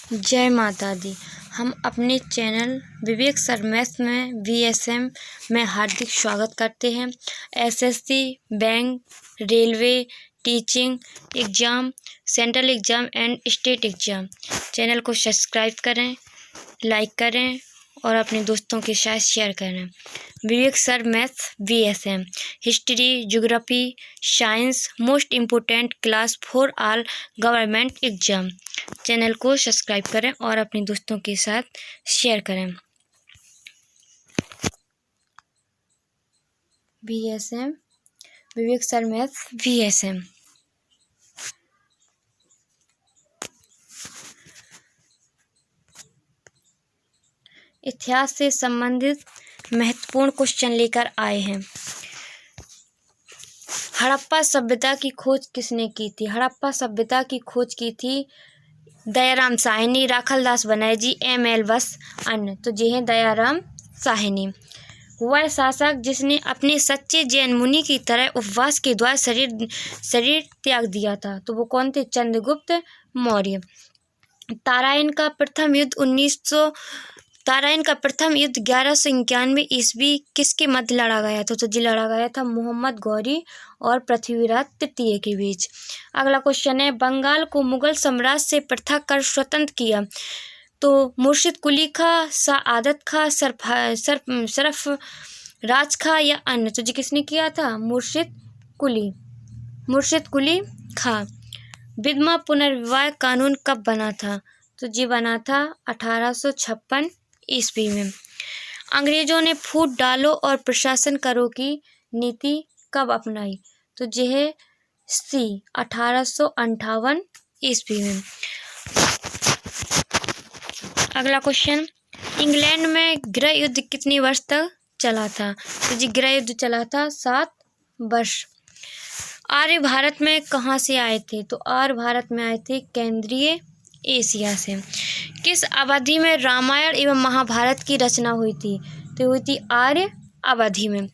जय माता दी। हम अपने चैनल विवेक सर मैथ्स में VSM में हार्दिक स्वागत करते हैं। SSC, bank, railway, teaching exam, central exam and state exam channel को सब्सक्राइब करें, लाइक करें और अपने दोस्तों के साथ शेयर करें। Vivek sir maths VSM history, geography, science most important class for all government exam channel को सब्सक्राइब करें और अपने दोस्तों के साथ शेयर करें। VSM Vivek sir maths VSM। इतिहास से संबंधित महत्वपूर्ण क्वेश्चन लेकर आए हैं। हड़प्पा सभ्यता की खोज किसने की थी? हड़प्पा सभ्यता की खोज की थी दयाराम साहनी, राखलदास बनर्जी, ML बस अन्य। तो ये है दयाराम साहनी। वह शासक जिसने अपने सच्चे जैन मुनि की तरह उपवास के द्वारा शरीर त्याग दिया था, तो वो कौन थे? चंद्रगुप्त मौर्य। तारायन का प्रथम युद्ध 1191 ईस्वी किसके मध्य लड़ा गया था? तो जी लड़ा गया था मोहम्मद गौरी और पृथ्वीराज तृतीय के बीच। अगला क्वेश्चन है, बंगाल को मुगल साम्राज्य से पृथक कर स्वतंत्र किया तो मुर्शिद कुली खां, सआदत खां, सरफराज खां या अन्य? तो जी किसने किया था? मुर्शिद कुली खां। विधवा पुनर्विवाह कानून कब बना था? तो जी बना था 1856 ईस्वी में। अंग्रेजों ने फूट डालो और प्रशासन करो की नीति कब अपनाई? तो जी है 1858 ईस्वी में। अगला क्वेश्चन, इंग्लैंड में गृह युद्ध कितने वर्ष तक चला था? तो जी गृह युद्ध चला था 7 वर्ष। आर्य भारत में कहाँ से आए थे? तो आर्य भारत में आए थे केंद्रीय एशिया से। किस अवधि में रामायण एवं महाभारत की रचना हुई थी? तो हुई थी आर्य अवधि में।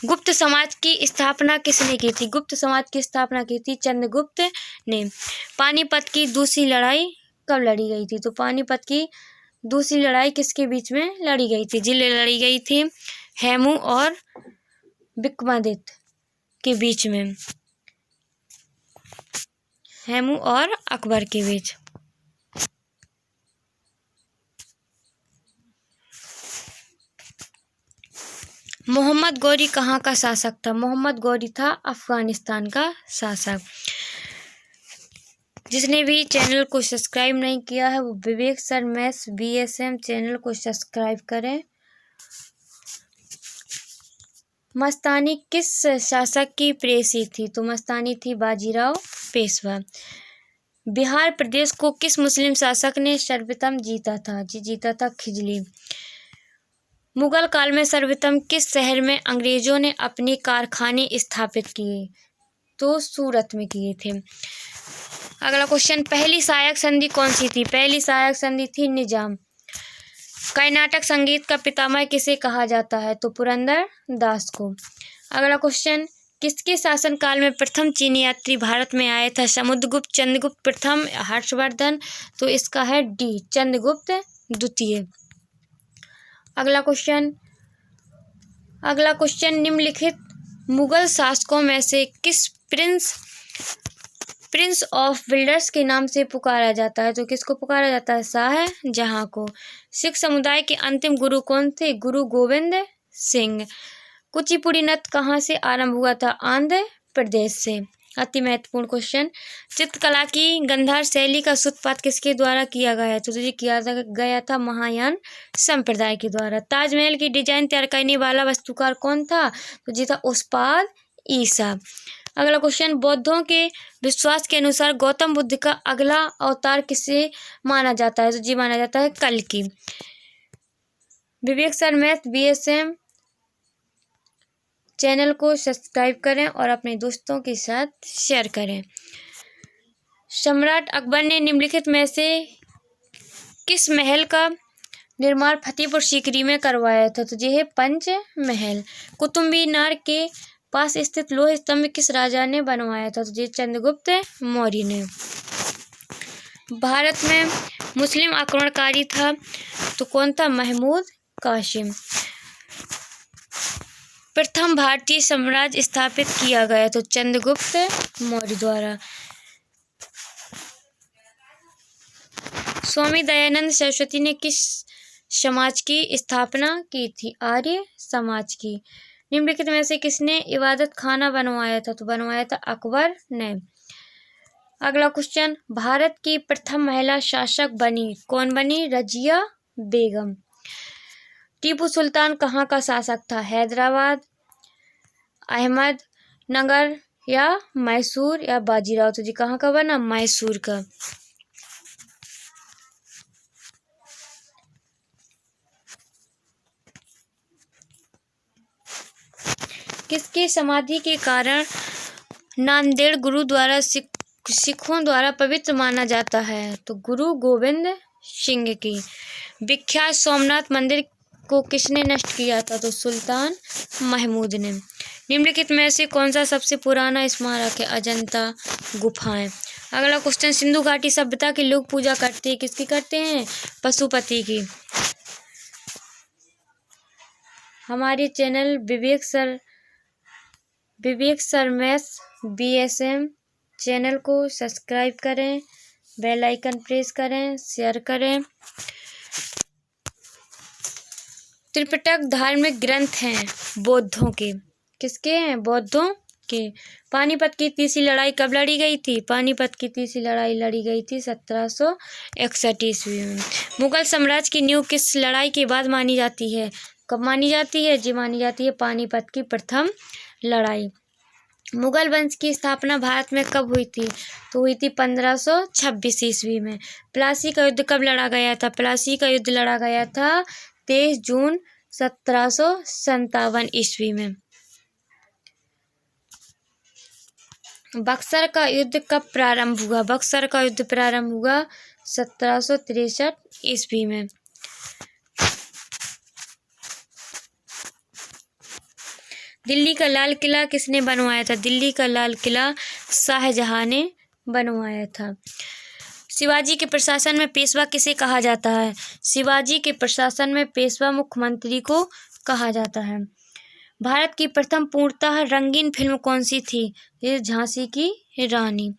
गुप्त समाज की स्थापना किसने की थी? गुप्त समाज की स्थापना की थी चंद्रगुप्त ने। पानीपत की दूसरी लड़ाई कब लड़ी गई थी? तो पानीपत की दूसरी लड़ाई किसके बीच में लड़ी गई थी? जिले लड़ी गई थी हेमू और विक्रमादित्य के बीच में, हेमू और अकबर के बीच। मोहम्मद गौरी कहाँ का शासक था? मोहम्मद गौरी था अफगानिस्तान का शासक। जिसने भी चैनल को सब्सक्राइब नहीं किया है वो विवेक सर मैथ्स VSM चैनल को सब्सक्राइब करें। मस्तानी किस शासक की प्रेयसी थी? तो मस्तानी थी बाजीराव पेशवा। बिहार प्रदेश को किस मुस्लिम शासक ने सर्वप्रथम जीता था? जी जीता था खिजली। मुगल काल में सर्वप्रथम किस शहर में अंग्रेजों ने अपने कारखाने स्थापित किए? तो सूरत में किए थे। अगला क्वेश्चन, पहली सहायक संधि कौन सी थी? पहली सहायक संधि थी निजाम। कर्नाटक संगीत का पितामह किसे कहा जाता है? तो पुरंदर दास को। अगला क्वेश्चन, किसके शासनकाल में प्रथम चीनी यात्री भारत में आया था? समुद्रगुप्त, चंद्रगुप्त प्रथम, हर्षवर्धन। तो इसका है डी चंद्रगुप्त द्वितीय। अगला क्वेश्चन, निम्नलिखित मुगल शासकों में से किस प्रिंस ऑफ बिल्डर्स के नाम से पुकारा जाता है? तो किसको पुकारा जाता है? शाहजहां को। सिख समुदाय के अंतिम गुरु कौन थे? गुरु गोविंद सिंह। कुचिपुड़ी नृत्य कहाँ से आरंभ हुआ था? आंध्र प्रदेश से। अति महत्वपूर्ण क्वेश्चन, चित्रकला की गांधार शैली का सूत्रपात किसके द्वारा किया गया? तो ये किया गया था महायान संप्रदाय के द्वारा। ताजमहल की डिजाइन तैयार करने वाला वास्तुकार कौन था? तो ये था उस्ताद ईसा। अगला क्वेश्चन, बौद्धों के विश्वास के अनुसार गौतम बुद्ध का अगला अवतार किसे माना जाता है? तो जी माना जाता है कल्कि। विवेक सर मैथ VSM चैनल को सब्सक्राइब करें और अपने दोस्तों के साथ शेयर करें। सम्राट अकबर ने निम्नलिखित में से किस महल का निर्माण फतेहपुर सीकरी में करवाया था? तो ये है पंच महल। कुतुब मीनार के पास स्थित लोह स्तंभ किस राजा ने बनवाया था? तो ये चंद्रगुप्त मौर्य ने। भारत में मुस्लिम आक्रमणकारी था तो कौन था? महमूद कासिम। प्रथम भारतीय साम्राज्य स्थापित किया गया तो चंद्रगुप्त मौर्य द्वारा। स्वामी दयानंद सरस्वती ने किस समाज की स्थापना की थी? आर्य समाज की। निम्नलिखित में से किसने इबादत खाना बनवाया था? तो बनवाया था अकबर ने। अगला क्वेश्चन, भारत की प्रथम महिला शासक बनी, कौन बनी? रजिया बेगम। टीपू सुल्तान कहाँ का शासक था? हैदराबाद, अहमदनगर या मैसूर या बाजीराव? तो जी कहाँ का बना? मैसूर का। किसकी समाधि के कारण नांदेड़ गुरुद्वारा सिखों द्वारा पवित्र माना जाता है? तो गुरु गोविंद सिंह की। विख्यात सोमनाथ मंदिर को किसने नष्ट किया था? तो सुल्तान महमूद ने। निम्नलिखित में से कौन सा सबसे पुराना स्मारक है? अजंता गुफाएं। अगला क्वेश्चन, सिंधु घाटी सभ्यता के लोग पूजा करते हैं, किसकी करते हैं? पशुपति की। हमारे channel Vivek sir maths BSM channel को सब्सक्राइब करें, बेल आइकन प्रेस करें, शेयर करें। त्रिपिटक धार्मिक ग्रंथ हैं बौद्धों के, किसके हैं? बौद्धों के। पानीपत की तीसरी लड़ाई कब लड़ी गई थी? पानीपत की तीसरी लड़ाई लड़ी गई थी 1761 ईस्वी में। मुगल साम्राज्य की नींव किस लड़ाई के बाद मानी जाती है? कब मानी जाती है? जी मानी जाती है पानीपत की प्रथम लड़ाई। मुगल वंश की स्थापना भारत में कब हुई थी? तो हुई थी 1526 ईस्वी में। प्लासी का युद्ध कब लड़ा गया था? प्लासी का युद्ध लड़ा गया था 23 जून 1757 ईस्वी में। बक्सर का युद्ध कब प्रारंभ हुआ? बक्सर का युद्ध प्रारंभ हुआ 1763 ईस्वी में। दिल्ली का लाल किला किसने बनवाया था? दिल्ली का लाल किला शाहजहां ने बनवाया था। शिवाजी के प्रशासन में पेशवा किसे कहा जाता है? शिवाजी के प्रशासन में पेशवा मुख्यमंत्री को कहा जाता है। भारत की प्रथम पूर्णतः रंगीन फिल्म कौन सी थी? ये झांसी की रानी।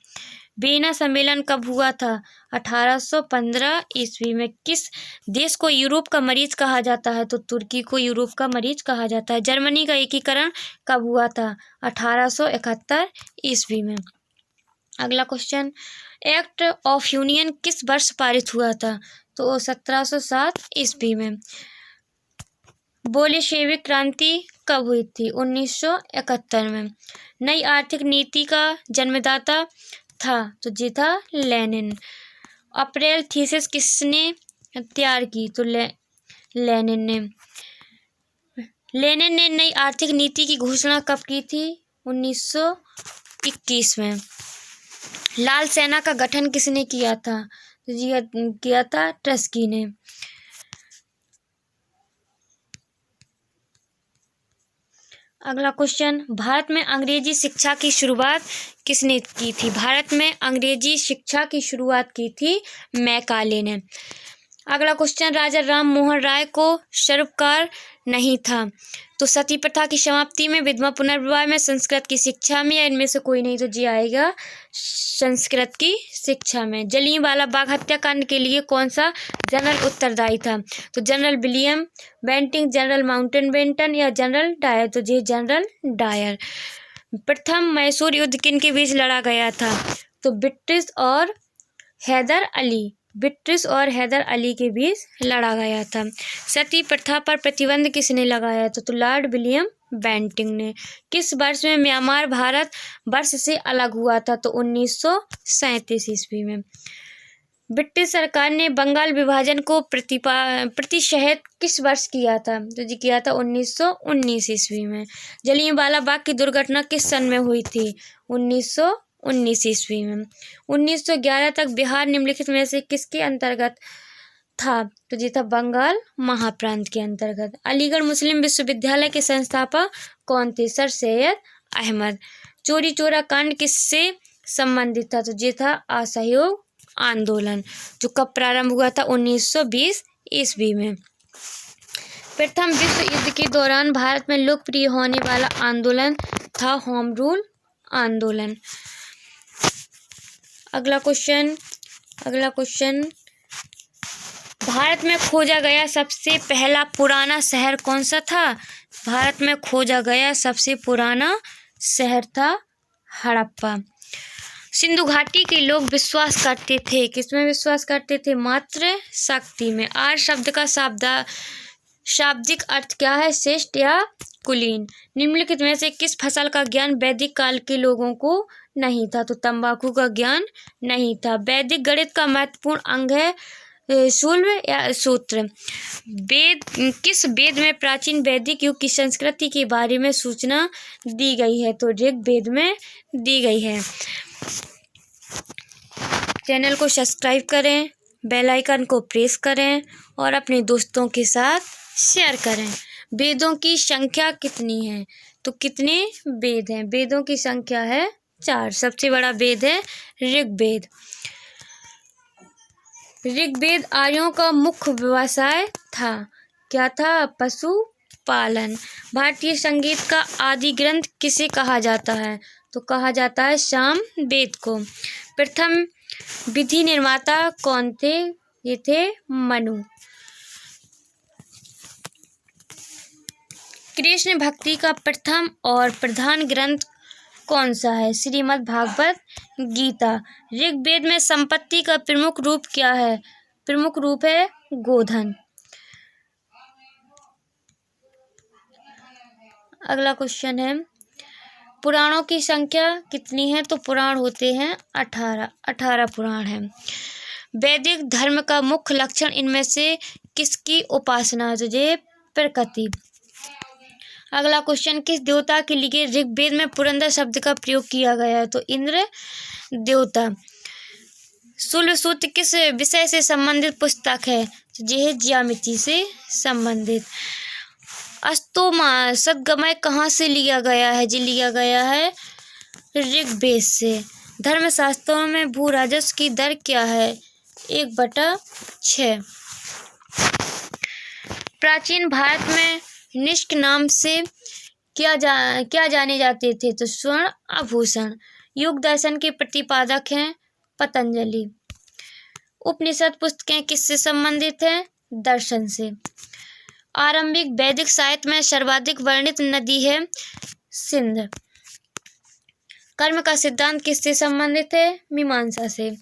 वियना सम्मेलन कब हुआ था? 1815 ईस्वी में। किस देश को यूरोप का मरीज कहा जाता है? तो तुर्की को यूरोप का मरीज कहा जाता है। जर्मनी का एकीकरण कब हुआ था? 1871 ईस्वी में। अगला क्वेश्चन, एक्ट ऑफ यूनियन किस वर्ष पारित हुआ था? तो 1707 ईस्वी में। बोल्शेविक क्रांति कब हुई थी? 1971 में। नई आर्थिक नीति का जन्मदाता था? तो जी था लेनिन। अप्रैल थीसिस किसने तैयार की? तो लेनिन ने। लेनिन ने नई आर्थिक नीति की घोषणा कब की थी? 1921 में। लाल सेना का गठन किसने किया था? तो जी किया था ट्रस्की ने। अगला क्वेश्चन, भारत में अंग्रेजी शिक्षा की शुरुआत किसने की थी? भारत में अंग्रेजी शिक्षा की शुरुआत की थी मैकाले ने। अगला क्वेश्चन, राजा राम मोहन राय को सर्वकार नहीं था तो सती प्रथा की समाप्ति में, विधवा पुनर्विवाह में, संस्कृत की शिक्षा में, या इनमें से कोई नहीं? तो जी आएगा संस्कृत की शिक्षा में। जलियांवाला बाग हत्याकांड के लिए कौन सा जनरल उत्तरदायी था? तो general William Bentinck, general Mountbatten या जनरल डायर? तो जी जनरल डायर। प्रथम मैसूर युद्ध किन के बीच लड़ा गया था? तो ब्रिटिश और हैदर अली के बीच लड़ा गया था। सती प्रथा पर प्रतिबंध किसने लगाया था? तो लॉर्ड विलियम बेंटिंग ने। किस वर्ष में म्यांमार भारत वर्ष से अलग हुआ था? तो 1937 ईस्वी में। ब्रिटिश सरकार ने बंगाल विभाजन को प्रतिषेध किस वर्ष किया था? तो जी किया था 1919 ईस्वी में। जलियांवाला बाग की दुर्घटना किस सन में हुई थी? 1919 ईस्वी में। 1911 तक बिहार निम्नलिखित में से किसके अंतर्गत था? तो जी था बंगाल महाप्रांत के अंतर्गत। अलीगढ़ मुस्लिम विश्वविद्यालय के संस्थापक कौन थे? सर सैयद अहमद। चोरी चोरा कांड किससे संबंधित था? तो जी था असहयोग आंदोलन, जो कब प्रारंभ हुआ था? 1920 ईस्वी में। प्रथम विश्व युद्ध के दौरान भारत में लोकप्रिय होने वाला आंदोलन था होम रूल आंदोलन। अगला क्वेश्चन भारत में खोजा गया सबसे पहला पुराना शहर कौन सा था? भारत में खोजा गया सबसे पुराना शहर था हड़प्पा। सिंधु घाटी के लोग विश्वास करते थे, किसमें विश्वास करते थे? मात्र शक्ति में। आर्य शब्द का शाब्दिक अर्थ क्या है? श्रेष्ठ या कुलीन। निम्नलिखित में से किस फसल का ज्ञान वैदिक काल के लोगों को नहीं था? तो तंबाकू का ज्ञान नहीं था। वैदिक गणित का महत्वपूर्ण अंग है शूल्ब या सूत्र। किस वेद में प्राचीन वैदिक युग की संस्कृति के बारे में सूचना दी गई है? तो ऋग्वेद में दी गई है। चैनल को सब्सक्राइब करें, बेल आइकन को प्रेस करें और अपने दोस्तों के साथ शेयर करें। वेदों की संख्या कितनी है? तो कितने वेद हैं? वेदों की संख्या है 4। सबसे बड़ा वेद है ऋग्वेद। ऋग्वेद आर्यों का मुख्य व्यवसाय था। क्या था? पशुपालन। भारतीय संगीत का आदि ग्रंथ किसे कहा जाता है? तो कहा जाता है सामवेद को। प्रथम विधि निर्माता कौन थे? ये थे मनु। कृष्ण भक्ति का प्रथम और प्रधान ग्रंथ कौन सा है? श्रीमद् भागवत गीता। ऋग्वेद में संपत्ति का प्रमुख रूप क्या है? प्रमुख रूप है गोधन। अगला क्वेश्चन है पुराणों की संख्या कितनी है? तो पुराण होते हैं 18 पुराण हैं। वैदिक धर्म का मुख्य लक्षण इनमें से किसकी उपासना है? तो ये प्रकृति। अगला क्वेश्चन किस देवता के लिए ऋग्वेद में पुरंदर शब्द का प्रयोग किया गया है? तो इंद्र देवता। शूल्ब सूत्र किस विषय से संबंधित पुस्तक है? यह ज्यामिति से संबंधित। अस्तोमा सद्गमय कहाँ से लिया गया है? जी लिया गया है ऋग्वेद से। धर्मशास्त्रों में भू राजस्व की दर क्या है? 1/6। प्राचीन भारत में निष्क नाम से क्या जाने जाते थे? तो स्वर्ण आभूषण। योग दर्शन के प्रतिपादक हैं पतंजलि। उपनिषद पुस्तकें किससे संबंधित हैं? दर्शन से। आरंभिक वैदिक साहित्य में सर्वाधिक वर्णित नदी है सिंध। कर्म का सिद्धांत किससे संबंधित है? मीमांसा से।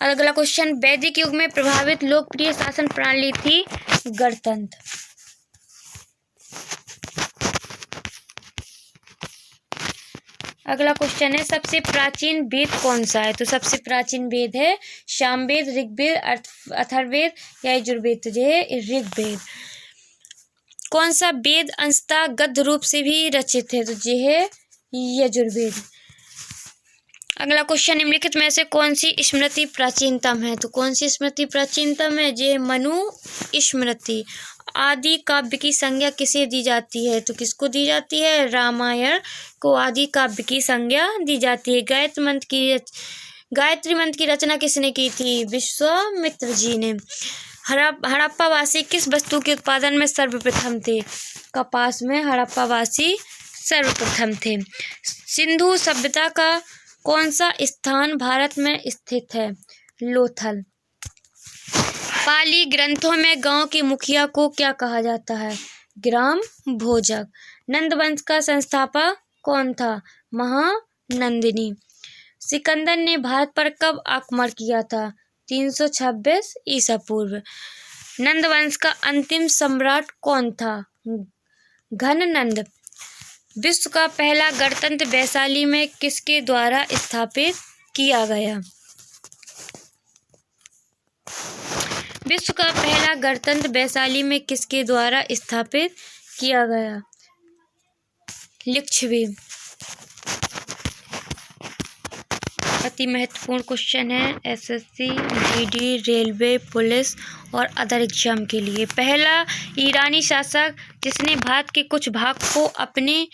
अगला क्वेश्चन वैदिक युग में प्रभावित लोकप्रिय शासन प्रणाली थी गणतंत्र। अगला क्वेश्चन है सबसे प्राचीन वेद कौन सा है? तो सबसे प्राचीन वेद है सामवेद, ऋग्वेद, अथर्ववेद या यजुर्वेद। तो ये है ऋग्वेद। कौन सा वेद अंशतः गद्य रूप से भी रचित है? तो ये है यजुर्वेद। अगला क्वेश्चन निम्नलिखित में से कौन सी स्मृति प्राचीनतम है? तो कौन सी स्मृति प्राचीनतम है? ये मनु स्मृति। आदि काव्य की संज्ञा किसे दी जाती है? तो किसको दी जाती है? रामायण को आदि काव्य की संज्ञा दी जाती है। गायत्री मंत्र की रचना किसने की थी? विश्वामित्र जी ने। हड़प्पावासी किस वस्तु के उत्पादन में सर्वप्रथम थे? कपास में हड़प्पावासी सर्वप्रथम थे। सिंधु सभ्यता का कौन सा स्थान भारत में स्थित है? लोथल। पाली ग्रंथों में गांव के मुखिया को क्या कहा जाता है? ग्राम भोजक। नंद वंश का संस्थापक कौन था? महानंदिनी। सिकंदर ने भारत पर कब आक्रमण किया था? 326 ईसा पूर्व। नंद वंश का अंतिम सम्राट कौन था? घननंद। विश्व का पहला गणतंत्र वैशाली में किसके द्वारा स्थापित किया गया? विश्व का पहला गणतंत्र वैशाली में किसके द्वारा स्थापित किया गया? लिच्छवी। अति महत्वपूर्ण क्वेश्चन है एसएससी, जीडी, रेलवे, पुलिस और अदर एग्जाम के लिए। पहला ईरानी शासक जिसने भारत के कुछ भाग को अपने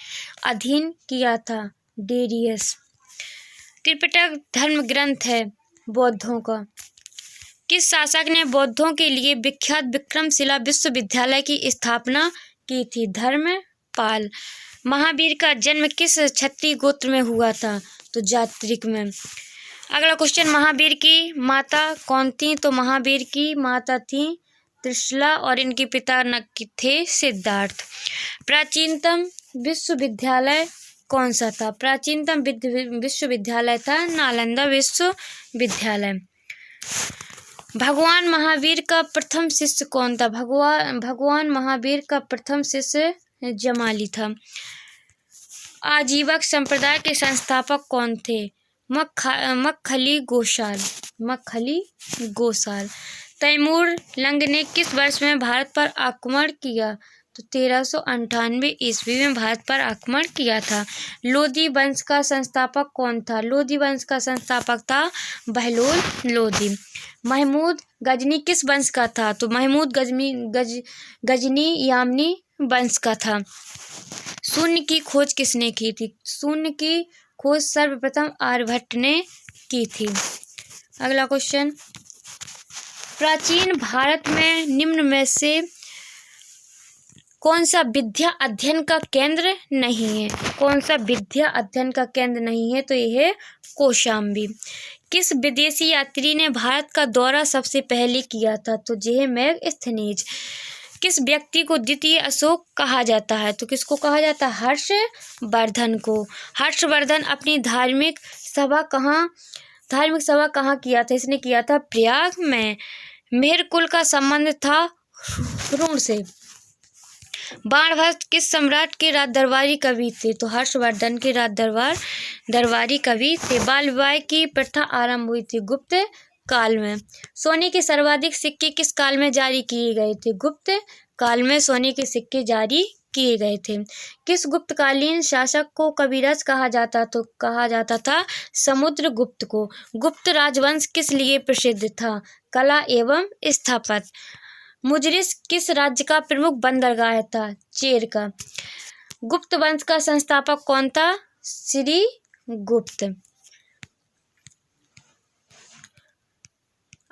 अधीन किया था? डेरियस। त्रिपिटक धर्म ग्रंथ है बौद्धों का। किस शासक ने बौद्धों के लिए विख्यात विक्रमशिला विश्वविद्यालय की स्थापना की थी? धर्मपाल। महावीर का जन्म किस क्षत्रिय गोत्र में हुआ था? तो जात्रिक में। अगला क्वेश्चन, महावीर की माता कौन थी? तो महावीर की माता थी त्रिशला और इनके पिता थे सिद्धार्थ। प्राचीनतम विश्वविद्यालय कौन सा था? प्राचीनतम विश्वविद्यालय था नालंदा विश्वविद्यालय। भगवान महावीर का प्रथम शिष्य कौन था? भगवान महावीर का प्रथम शिष्य जमाली था। आजीवक संप्रदाय के संस्थापक कौन थे? मक्खली गोसाल। तैमूर लंग ने किस वर्ष में भारत पर आक्रमण किया? तो 1398 ईस्वी में भारत पर आक्रमण किया था। लोधी वंश का संस्थापक कौन था? लोधी वंश का संस्थापक था बहलोल लोधी। महमूद गजनी किस वंश का था? तो महमूद गजनी यामनी वंश का था। शून्य की खोज किसने की थी? शून्य की खोज सर्वप्रथम आर्यभट्ट ने की थी। अगला क्वेश्चन, प्राचीन भारत में निम्न में से कौन सा विद्या अध्ययन का केंद्र नहीं है? कौन सा विद्या अध्ययन का केंद्र नहीं है? तो यह है कौशाम्बी। किस विदेशी यात्री ने भारत का दौरा सबसे पहले किया था? तो यह मेगास्थनीज। किस व्यक्ति को द्वितीय अशोक कहा जाता है? तो किसको कहा जाता है? हर्षवर्धन को। हर्षवर्धन अपनी धार्मिक सभा कहाँ किया था? इसने किया था प्रयाग में। मेहर कुल का संबंध था ह्रुण से। बाणभट्ट किस सम्राट के राज दरबारी कवि थे? तो हर्षवर्धन के राज दरबारी कवि थे। बाल विवाह की प्रथा आरंभ हुई थी गुप्त काल में। सोने के सर्वाधिक सिक्के किस काल में जारी किए गए थे? गुप्त काल में सोने के सिक्के जारी किए गए थे। किस गुप्तकालीन शासक को कविराज कहा जाता? तो कहा जाता था समुद्रगुप्त को। गुप्त राजवंश किस लिए प्रसिद्ध था? कला एवं स्थापत्य। मुजरिस किस राज्य का प्रमुख बंदरगाह था? चेर का। गुप्त वंश का संस्थापक कौन था? श्री गुप्त।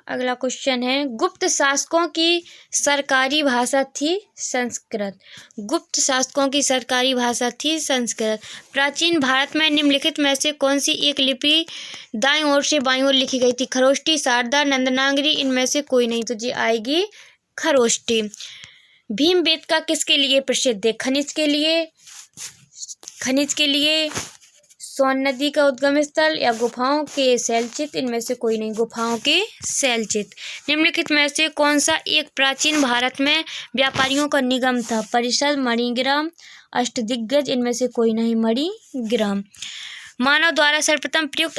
अगला क्वेश्चन है, गुप्त शासकों की सरकारी भाषा थी संस्कृत। गुप्त शासकों की सरकारी भाषा थी संस्कृत। प्राचीन भारत में निम्नलिखित में से कौन सी एक लिपि दाईं ओर से बाईं ओर लिखी गई थी? खरोष्टी, शारदा, नंदनागरी, इनमें से कोई नहीं। तो ये आएगी खरोष्टी। भीमबेटका किसके लिए प्रसिद्ध है? खनिज के लिए, सोन नदी का उद्गम स्थल या गुफाओं के शैलचित्र, इनमें से कोई नहीं। गुफाओं के शैलचित्र। निम्नलिखित में से कौन सा एक प्राचीन भारत में व्यापारियों का निगम था? परिषद, मणिग्राम, अष्टदिग्गज, इनमें से कोई नहीं। मणिग्राम। मानव द्वारा सर्वप्रथम प्रयुक्त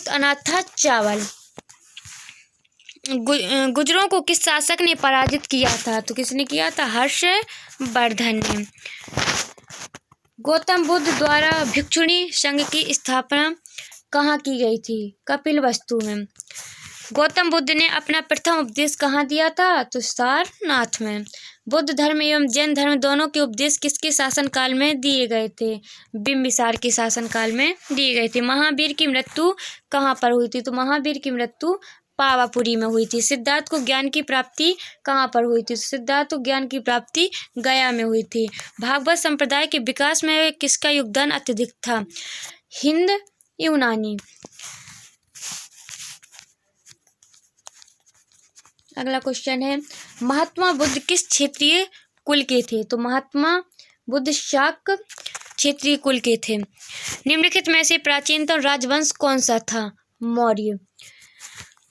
अनाज था चावल। गुजरों को किस शासक ने पराजित किया था? तो किसने किया था? हर्षवर्धन ने। गौतम बुद्ध द्वारा भिक्षुणी संघ की स्थापना कहाँ की गई थी? कपिलवस्तु में। गौतम बुद्ध ने अपना प्रथम उपदेश कहाँ दिया था? तो सारनाथ में। बुद्ध धर्म एवं जैन धर्म दोनों के उपदेश किसके शासनकाल में दिए गए थे? बिंबिसार के शासनकाल में दिए गए थे। महावीर की मृत्यु कहाँ पर हुई थी? तो महावीर की मृत्यु पावापुरी में हुई थी। सिद्धार्थ को ज्ञान की प्राप्ति कहाँ पर हुई थी? सिद्धार्थ को ज्ञान की प्राप्ति गया में हुई थी। भागवत संप्रदाय के विकास में किसका योगदान अत्यधिक था? हिंद यूनानी। अगला क्वेश्चन है, महात्मा बुद्ध किस क्षेत्रीय कुल के थे? तो महात्मा बुद्ध शाक्त क्षेत्रीय कुल के थे। निम्नलिखित में से प्राचीनतम राजवंश कौन सा था? मौर्य।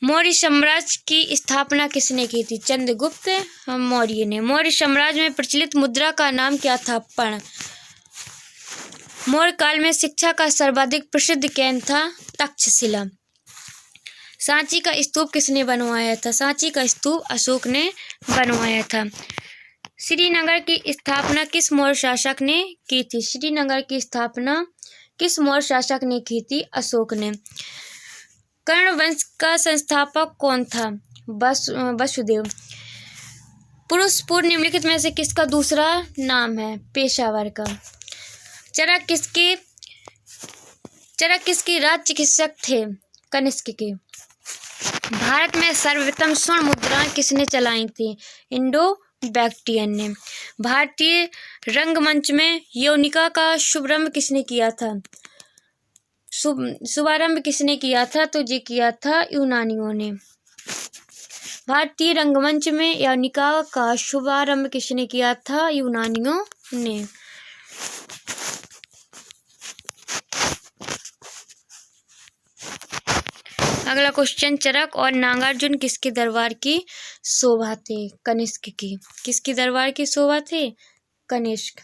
मौर्य साम्राज्य की स्थापना किसने की थी? चंद्रगुप्त मौर्य ने। मौर्य साम्राज्य में प्रचलित मुद्रा का नाम क्या था? पर्ण। मौर्य काल में शिक्षा का सर्वाधिक प्रसिद्ध केंद्र था तक्षशिला। सांची का स्तूप किसने बनवाया था? सांची का स्तूप अशोक ने बनवाया था। श्रीनगर की स्थापना किस मौर्य शासक ने की थी? श्रीनगर की स्थापना किस मौर्य शासक ने की थी? अशोक ने। कर्ण वंश का संस्थापक कौन था? वसुदेव। पुरुषपुर निम्नलिखित में से किसका दूसरा नाम है? पेशावर का। चरक किसके चरक किसके राज चिकित्सक थे? कनिष्क के। भारत में सर्वप्रथम स्वर्ण मुद्राएं किसने चलाई थी? इंडो बैक्ट्रियन ने। भारतीय रंगमंच में यौनिका का शुभारंभ किसने किया था? शुभारंभ किसने किया था? तो ये किया था यूनानियों ने। भारतीय रंगमंच में यौनिका का शुभारंभ किसने किया था? यूनानियों ने। अगला क्वेश्चन, चरक और नागार्जुन किसके दरबार की शोभा थे? कनिष्क की। किसके दरबार की शोभा थे? कनिष्क।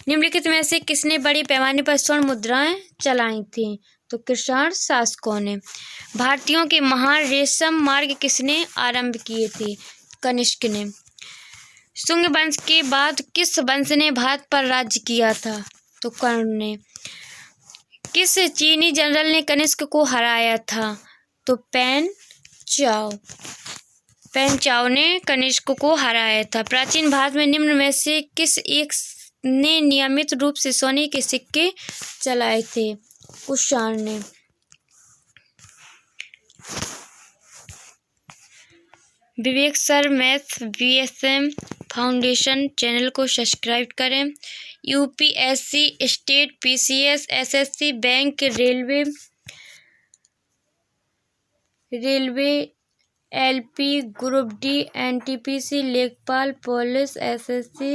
निम्नलिखित में से किसने बड़े पैमाने पर स्वर्ण मुद्राएं चलाई थी? तो कृषाण शासकों ने। भारतीयों के महान रेशम मार्ग किसने आरंभ किए थे? कनिष्क ने। शुंग वंश के बाद किस वंश ने भारत पर राज्य किया था? तो कर्ण ने। किस चीनी जनरल ने कनिष्क को हराया था? तो पेन चाओ ने कनिष्क को हराया था। प्राचीन भारत में निम्न में से किस एक ने नियमित रूप से सोने के सिक्के चलाए थे? कुषाण ने। Vivek sir math VSM foundation channel को सब्सक्राइब करें। UPSC, state, PCS, SSC, bank, railway, LP, group D, NTPC, लेखपाल, police, SSC,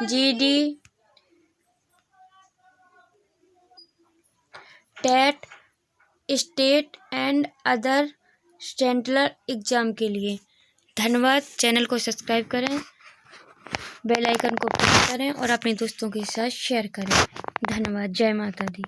GD, TET, state and other central exam के लिए। धन्यवाद। चैनल को सब्सक्राइब करें, बेल आइकन को प्रेस करें और अपने दोस्तों के साथ शेयर करें। धन्यवाद। जय माता दी।